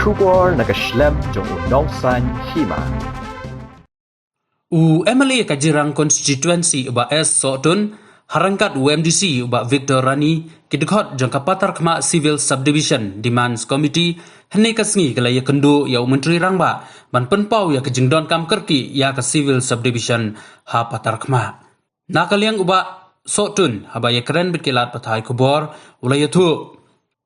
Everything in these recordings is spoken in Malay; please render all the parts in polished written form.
Kubor nakaslem jong unongsan hima. Emily Kajirang constituency uba S Sotun harangkat UMDC uba Victor Rani kidkhot jangka patar khma civil subdivision demands committee hne kasngi kala ya kendu ya menteri rangba ban penpau ya kejingdon kam kerki ya ka civil subdivision ha patar khma nakaliang uba Sotun haba ya keren berkilat patai kubor ulaya thu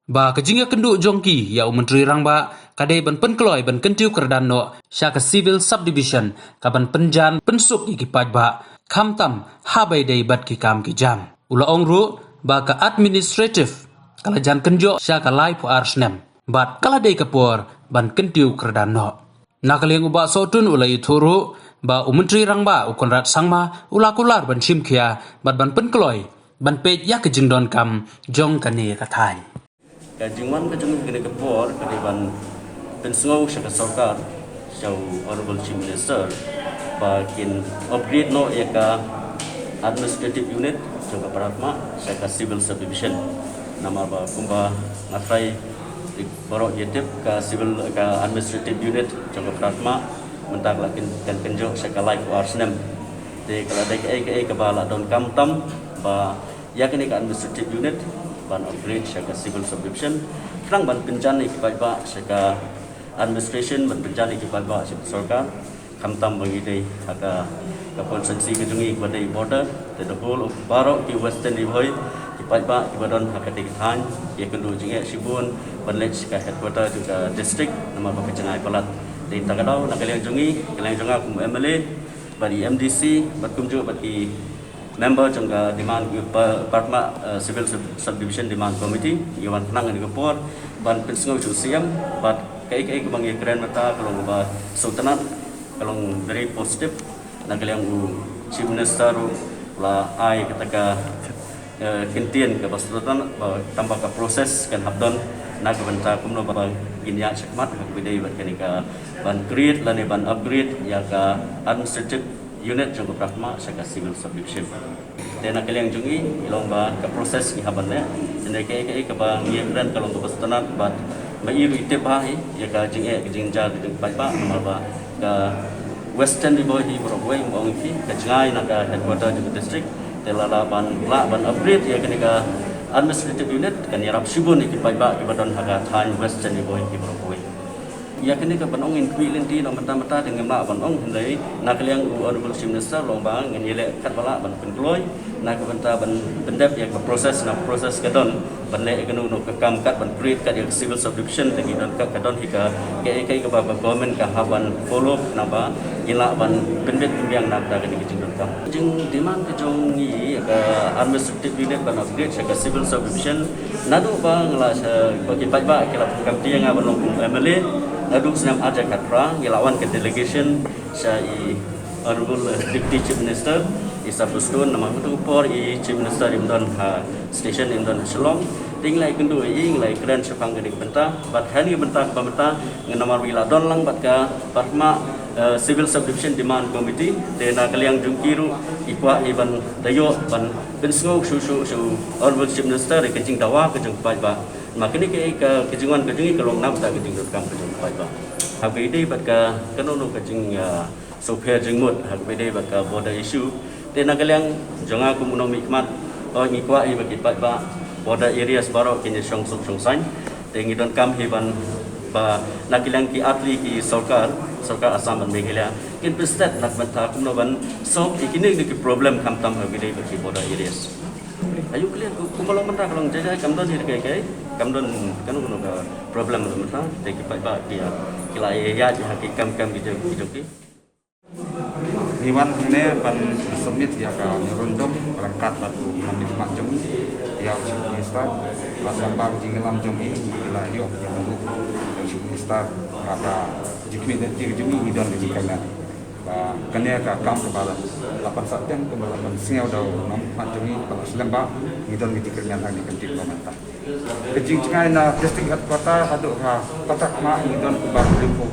ba kejingya kendu jongki ya menteri rangba kadai ban penkeloy ban kentiu kerdan no sya ka civil subdivision ka ban penjan pensuk iki paj ba khamtam habai dei bat ki kam ki jam ula ongru ba ka administrative kala jan kenjo sya ka lai pu arsnem bat kala dei kapor ban kentiu kerdan no nakaliang uba Sotun ula ithuru ba menteri rangba ukonrat sangma ula kular ban chimkhia bat ban penkeloy ban pej ya kejingdon kam jong kane kathai Kajingwan kajung gini kepor kadiban pensungau syaka sarkar syau honorable chief minister bakin upgrade no eka administrative unit jangka paratma syaka civil subdivision nama ba kumba ngatrai borok yetip ka civil ka administrative unit jangka paratma mentak lakin kan kenjo syaka life arsnem de kala dai ke bala don kamtam ba yakni ka administrative unit ban upgrade syaka civil subdivision kerang ban penjan ikipai ba syaka administration ban penjan ikipai ba syaka sarkar kamtam bagi dei haka ka konsensi kejungi badai border the whole of barok ki western rivoi ikipai ba ibadon haka dei than ye kendu jinge sibun ban lech ka headquarter juga district nama ba kejenai palat dei tagadau nakaliang jungi kaliang jonga kum MLA bagi MDC bat kumju bagi member jangka demand Parma civil subdivision demand committee yawan penangan di Kepor ban pensungau siam bat kai kebang ye keren mata kalau ba sultanat kalau very positive nakaliang chief minister la ai ketaka kintian ke sultan tambah ke proses kan habdon nak benta kumno ba ginya chakmat bidai bat kanika ban create lane ban upgrade ya ka administrative unit jangka prahma syaka civil subdivision tena kaliang jungi ilong ba ka proses ni habannya sendai ke ba ngien kalong to bastanat bat mai ite ba ya ka jinge jinja jing ba normal ba ka western riboy hi broway mong fi ka jingai na ka headquarter di district telala ban upgrade ya ka administrative unit kan yarap sibun iki ba ibadon haga than western riboy hi broway ya kini ke penong inquilenti no mata-mata dengan mak penong hendai nak liang honorable chief minister lomba ngen yele kat bala ban pengloi nak benta ban pendep ya ke proses kadon ban le kenu no ke kam kat ban create kat ya civil subdivision lagi don kat kadon hika ke ba government ka haban follow napa ila ban pendep yang nak da kini jing don kam jing demand ke jong ni ke administrative unit ban upgrade ke civil subdivision nadu ba ngala bagi ba kila kam tiang ban MLA Aduk senam aja katra ngelawan ke delegation syai honorable deputy chief minister isabustun nama betul por chief minister imdon station imdon Shillong tinglai kendu nglai keren sepang gede benta bat hani benta ngenamar wila don lang bat ka parma civil subdivision demand committee dena kaliang jungkiru ikwa iban dayo ban pensngau su honorable chief minister ke jing dawa ke jung pai ba makini ke kejungan kejungi kalau nak tak kejung kam kejung pai ba hak ide bat ka kanono kejung sopher jengmut hak ide bat ka border issue dena kaliang jonga kumuno mikmat ngikwa i bagi pai ba border areas baro kini song sain tengi don kam hiban ba nakilang ki atli ki sarkar Assam dan Meghalaya kin prestat nak banta kumno ban so ikini ni problem kam tam hagide bagi border areas ayo kalian kumalong banta kalong jaja kam don hir kai kam don kanu ka problem banta teki pai ba dia kila ya haki kam bijoki Iwan ini pan submit ya ka rundom rangkat batu mamit macam ya minister pasambang jingelam jomi ila yo yang untuk minister kata jikmi dan jikmi hidon jikana ba kanya ka kam ke bala 8 September ke bala siau dau nam macam ni bala selamba hidon dikernya lagi kentik pemerintah kejing cengai na district headquarter aduk ha kotak ma hidon ke bala limpo